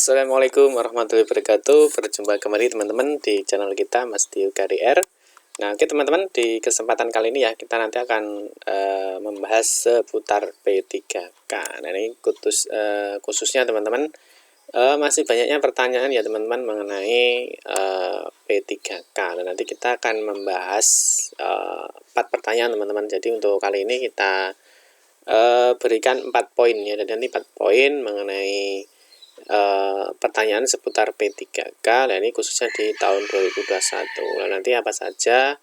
Assalamualaikum warahmatullahi wabarakatuh. Berjumpa kembali teman-teman di channel kita Mas Dio KDR. Nah, oke teman-teman, di kesempatan kali ini ya kita nanti akan membahas seputar P3K. Nah, ini khususnya teman-teman masih banyaknya pertanyaan ya teman-teman mengenai P3K. Nah, nanti kita akan membahas 4 pertanyaan teman-teman. Jadi untuk kali ini kita berikan 4 poin ya, dan nanti 4 poin mengenai pertanyaan seputar P3K. Nah, ini khususnya di tahun 2021. Nah, nanti apa saja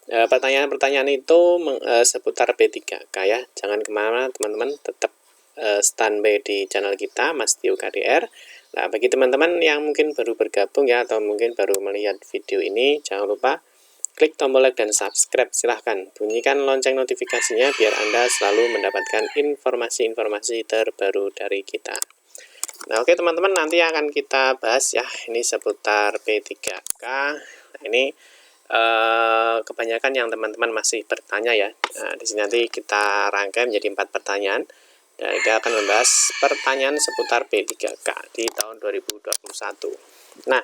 pertanyaan-pertanyaan itu seputar P3K ya. Jangan kemana teman-teman, tetap standby di channel kita Mas Dio KDR. Nah, bagi teman-teman yang mungkin baru bergabung ya, atau mungkin baru melihat video ini, jangan lupa klik tombol like dan subscribe. Silahkan bunyikan lonceng notifikasinya biar Anda selalu mendapatkan informasi-informasi terbaru dari kita. Nah, oke teman-teman, nanti akan kita bahas ya, ini seputar P3K. Nah, ini kebanyakan yang teman-teman masih bertanya ya. Nah, di sini nanti kita rangkai menjadi 4 pertanyaan. Dan kita akan membahas pertanyaan seputar P3K di tahun 2021. Nah,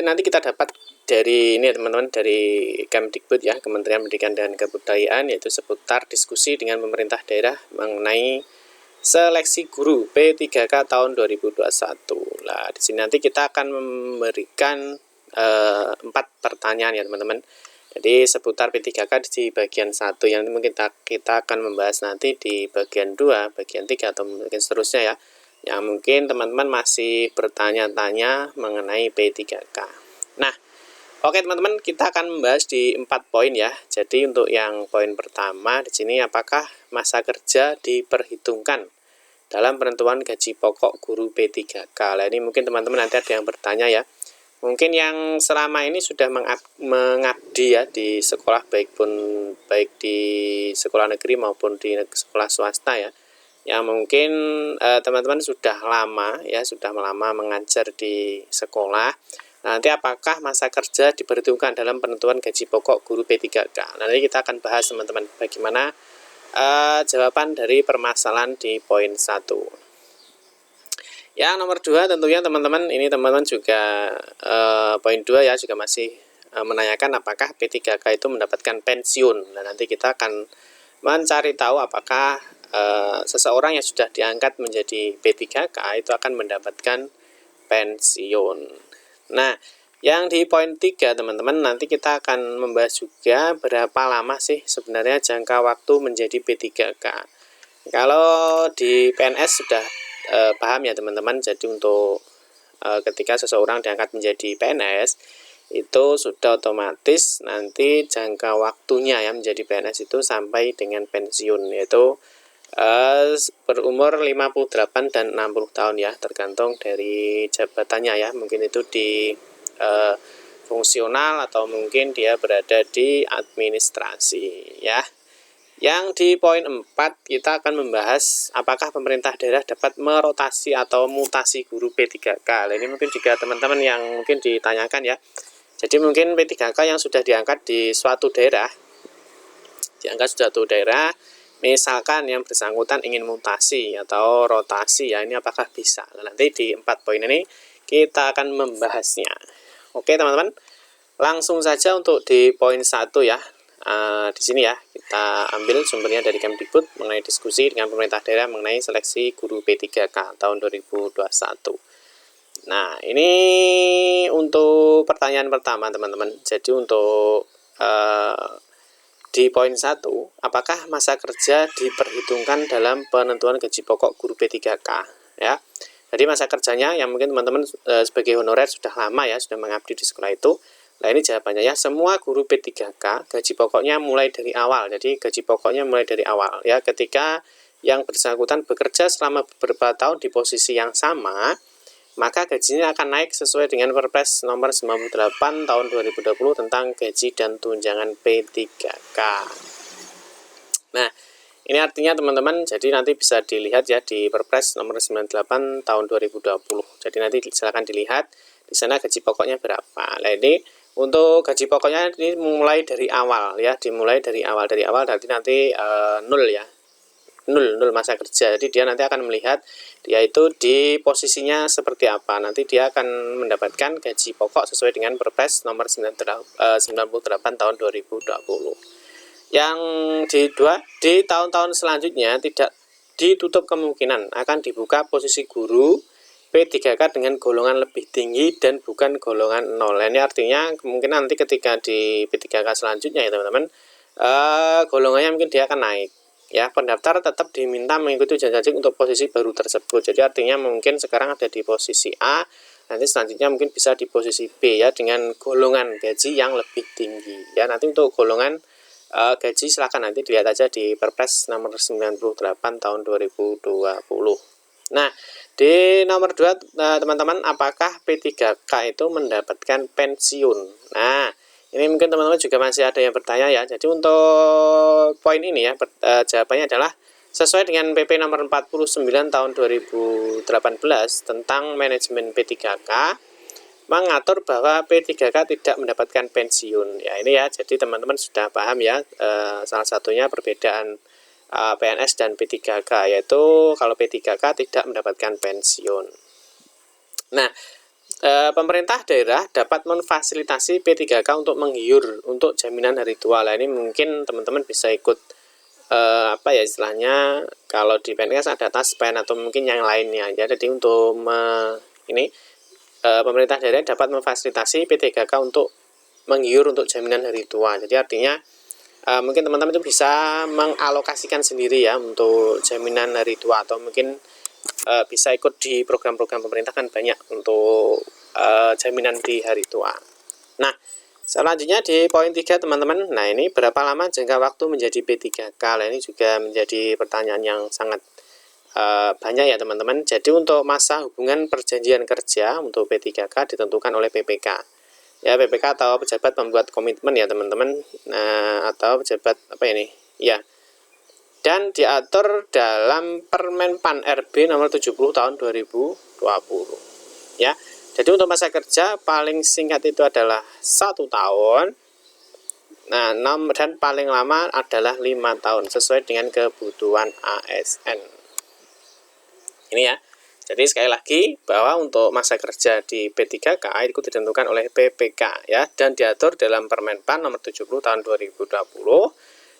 nanti kita dapat dari ini teman-teman, dari Kemdikbud ya, Kementerian Pendidikan dan Kebudayaan, yaitu seputar diskusi dengan pemerintah daerah mengenai seleksi guru P3K tahun 2021. Nah, di sini nanti kita akan memberikan 4 pertanyaan ya teman-teman. Jadi seputar P3K di bagian 1 yang mungkin kita akan membahas nanti di bagian 2, bagian 3 atau mungkin seterusnya ya. Yang mungkin teman-teman masih bertanya-tanya mengenai P3K. Nah, oke teman-teman, kita akan membahas di 4 poin ya. Jadi untuk yang poin pertama di sini, apakah masa kerja diperhitungkan dalam penentuan gaji pokok guru P3K? Nah, ini mungkin teman-teman nanti ada yang bertanya ya. Mungkin yang selama ini sudah mengabdi ya di sekolah, baik di sekolah negeri maupun di sekolah swasta ya. Yang mungkin teman-teman sudah lama mengajar di sekolah. Nanti apakah masa kerja diperhitungkan dalam penentuan gaji pokok guru P3K? Nanti kita akan bahas teman-teman bagaimana jawaban dari permasalahan di poin 1. Ya, nomor 2 tentunya teman-teman, ini teman-teman juga poin 2 ya, juga masih menanyakan apakah P3K itu mendapatkan pensiun. Nah, nanti kita akan mencari tahu apakah seseorang yang sudah diangkat menjadi P3K itu akan mendapatkan pensiun. Nah, yang di poin 3 teman-teman, nanti kita akan membahas juga berapa lama sih sebenarnya jangka waktu menjadi P3K. Kalau di PNS sudah paham ya teman-teman, jadi untuk ketika seseorang diangkat menjadi PNS itu sudah otomatis nanti jangka waktunya ya menjadi PNS itu sampai dengan pensiun, yaitu berumur 58 dan 60 tahun ya, tergantung dari jabatannya ya. Mungkin itu di fungsional atau mungkin dia berada di administrasi ya. Yang di poin 4 kita akan membahas apakah pemerintah daerah dapat merotasi atau mutasi guru P3K. Ini mungkin juga teman-teman yang mungkin ditanyakan ya. Jadi mungkin P3K yang sudah diangkat di suatu daerah, misalkan yang bersangkutan ingin mutasi atau rotasi ya, ini apakah bisa? Nah, nanti di 4 poin ini kita akan membahasnya. Oke teman-teman, langsung saja untuk di poin 1 ya. Di sini ya kita ambil sumbernya dari Kemdikbud mengenai diskusi dengan pemerintah daerah mengenai seleksi guru P3K tahun 2021. Nah, ini untuk pertanyaan pertama teman-teman. Jadi untuk di poin 1, apakah masa kerja diperhitungkan dalam penentuan gaji pokok guru P3K ya. Jadi masa kerjanya yang mungkin teman-teman sebagai honorer sudah lama ya, sudah mengabdi di sekolah itu. Nah, ini jawabannya ya, semua guru P3K gaji pokoknya mulai dari awal. Jadi gaji pokoknya mulai dari awal ya, ketika yang bersangkutan bekerja selama beberapa tahun di posisi yang sama, maka gajinya akan naik sesuai dengan Perpres nomor 98 tahun 2020 tentang gaji dan tunjangan P3K. Nah, ini artinya teman-teman, jadi nanti bisa dilihat ya di Perpres nomor 98 tahun 2020. Jadi nanti silakan dilihat di sana gaji pokoknya berapa. Nah, ini untuk gaji pokoknya ini mulai dari awal ya, dimulai dari awal nanti 0 ya. nol masa kerja. Jadi dia nanti akan melihat dia itu di posisinya seperti apa. Nanti dia akan mendapatkan gaji pokok sesuai dengan Perpres nomor 98 tahun 2020. Yang di tahun-tahun selanjutnya tidak ditutup kemungkinan akan dibuka posisi guru P3K dengan golongan lebih tinggi dan bukan golongan 0. Ini artinya kemungkinan nanti ketika di P3K selanjutnya ya teman-teman, golongannya mungkin dia akan naik. Ya, pendaftar tetap diminta mengikuti ujian wajib untuk posisi baru tersebut. Jadi artinya mungkin sekarang ada di posisi A, nanti selanjutnya mungkin bisa di posisi B ya dengan golongan gaji yang lebih tinggi. Ya, nanti untuk golongan gaji silakan nanti dilihat aja di Perpres nomor 98 tahun 2020. Nah, di nomor 2 teman-teman, apakah P3K itu mendapatkan pensiun? Nah, ini mungkin teman-teman juga masih ada yang bertanya ya. Jadi untuk poin ini ya, jawabannya adalah sesuai dengan PP nomor 49 tahun 2018 tentang manajemen P3K mengatur bahwa P3K tidak mendapatkan pensiun. Ya ini ya, jadi teman-teman sudah paham ya, salah satunya perbedaan PNS dan P3K, yaitu kalau P3K tidak mendapatkan pensiun. Nah, pemerintah daerah dapat memfasilitasi P3K untuk menggiur untuk jaminan hari tua. Lah ini mungkin teman-teman bisa ikut apa ya istilahnya, kalau di PNS ada taspen atau mungkin yang lainnya ya. Jadi untuk pemerintah daerah dapat memfasilitasi P3K untuk menggiur untuk jaminan hari tua. Jadi artinya mungkin teman-teman itu bisa mengalokasikan sendiri ya untuk jaminan hari tua, atau mungkin bisa ikut di program-program pemerintah, kan banyak untuk jaminan di hari tua. Nah, selanjutnya di poin 3 teman-teman, nah ini berapa lama jangka waktu menjadi P3K? Nah, ini juga menjadi pertanyaan yang sangat banyak ya teman-teman. Jadi untuk masa hubungan perjanjian kerja untuk P3K ditentukan oleh PPK. Ya, PPK atau pejabat pembuat komitmen ya teman-teman. Nah, atau pejabat apa ini? Ya. Dan diatur dalam Permen PAN RB nomor 70 tahun 2020. Ya. Jadi untuk masa kerja paling singkat itu adalah 1 tahun. Nah, dan paling lama adalah 5 tahun sesuai dengan kebutuhan ASN. Ini ya. Jadi sekali lagi bahwa untuk masa kerja di P3K itu ditentukan oleh PPK ya, dan diatur dalam Permen PAN nomor 70 tahun 2020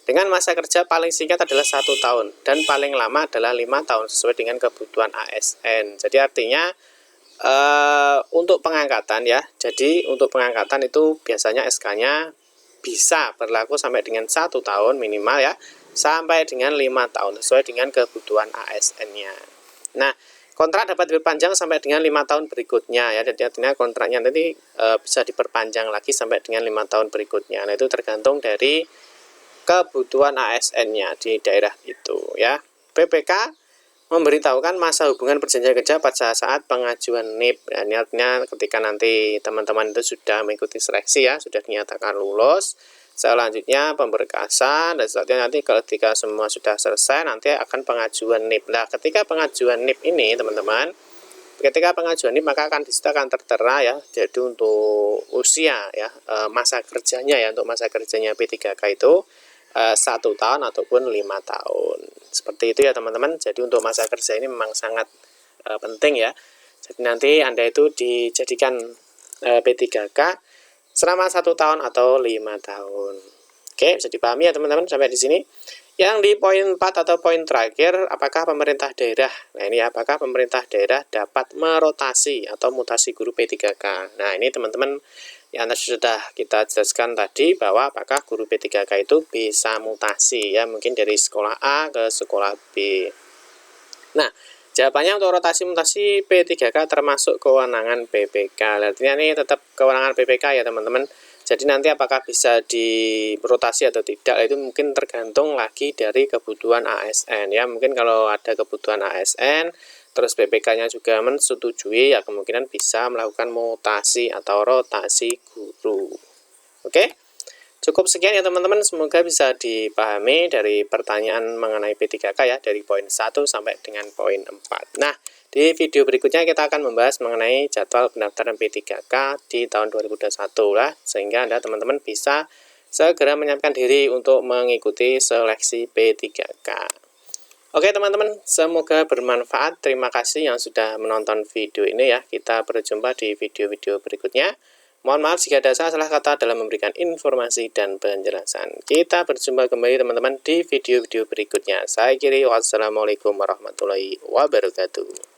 dengan masa kerja paling singkat adalah 1 tahun dan paling lama adalah 5 tahun sesuai dengan kebutuhan ASN. Jadi artinya untuk pengangkatan ya. Jadi untuk pengangkatan itu biasanya SK-nya bisa berlaku sampai dengan 1 tahun minimal ya, sampai dengan 5 tahun sesuai dengan kebutuhan ASN-nya. Nah, kontrak dapat diperpanjang sampai dengan 5 tahun berikutnya ya. Jadi artinya kontraknya nanti bisa diperpanjang lagi sampai dengan 5 tahun berikutnya. Nah, itu tergantung dari kebutuhan ASN-nya di daerah itu ya. PPK memberitahukan masa hubungan perjanjian kerja pada saat pengajuan NIP. Nah, ini artinya ketika nanti teman-teman itu sudah mengikuti seleksi ya, sudah dinyatakan lulus, selanjutnya pemberkasan, dan selanjutnya nanti ketika semua sudah selesai nanti akan pengajuan NIP. Nah, ketika pengajuan NIP ini teman-teman, ketika pengajuan NIP maka akan disitu akan tertera ya. Jadi untuk usia ya, masa kerjanya ya, untuk masa kerjanya P3K itu 1 tahun ataupun 5 tahun. Seperti itu ya teman-teman. Jadi untuk masa kerja ini memang sangat penting ya. Jadi nanti Anda itu dijadikan P3K selama 1 tahun atau 5 tahun. Oke, bisa dipahami ya teman-teman sampai di sini. Yang di poin 4 atau poin terakhir, apakah pemerintah daerah, nah ini apakah pemerintah daerah dapat merotasi atau mutasi guru P3K. Nah ini teman-teman yang sudah kita jelaskan tadi, bahwa apakah guru P3K itu bisa mutasi ya, mungkin dari sekolah A ke sekolah B. Nah, jawabannya untuk rotasi mutasi P3K termasuk kewenangan PPK. Artinya ini tetap kewenangan PPK ya teman-teman. Jadi nanti apakah bisa dirotasi atau tidak itu mungkin tergantung lagi dari kebutuhan ASN ya. Mungkin kalau ada kebutuhan ASN terus PPK-nya juga mensetujui ya, kemungkinan bisa melakukan mutasi atau rotasi guru. Oke. Cukup sekian ya teman-teman, semoga bisa dipahami dari pertanyaan mengenai P3K ya, dari poin 1 sampai dengan poin 4. Nah, di video berikutnya kita akan membahas mengenai jadwal pendaftaran P3K di tahun 2021 lah, sehingga Anda teman-teman bisa segera menyiapkan diri untuk mengikuti seleksi P3K. Oke teman-teman, semoga bermanfaat. Terima kasih yang sudah menonton video ini ya. Kita berjumpa di video-video berikutnya. Mohon maaf jika ada salah kata dalam memberikan informasi dan penjelasan. Kita berjumpa kembali teman-teman di video-video berikutnya. Saya akhiri, wassalamualaikum warahmatullahi wabarakatuh.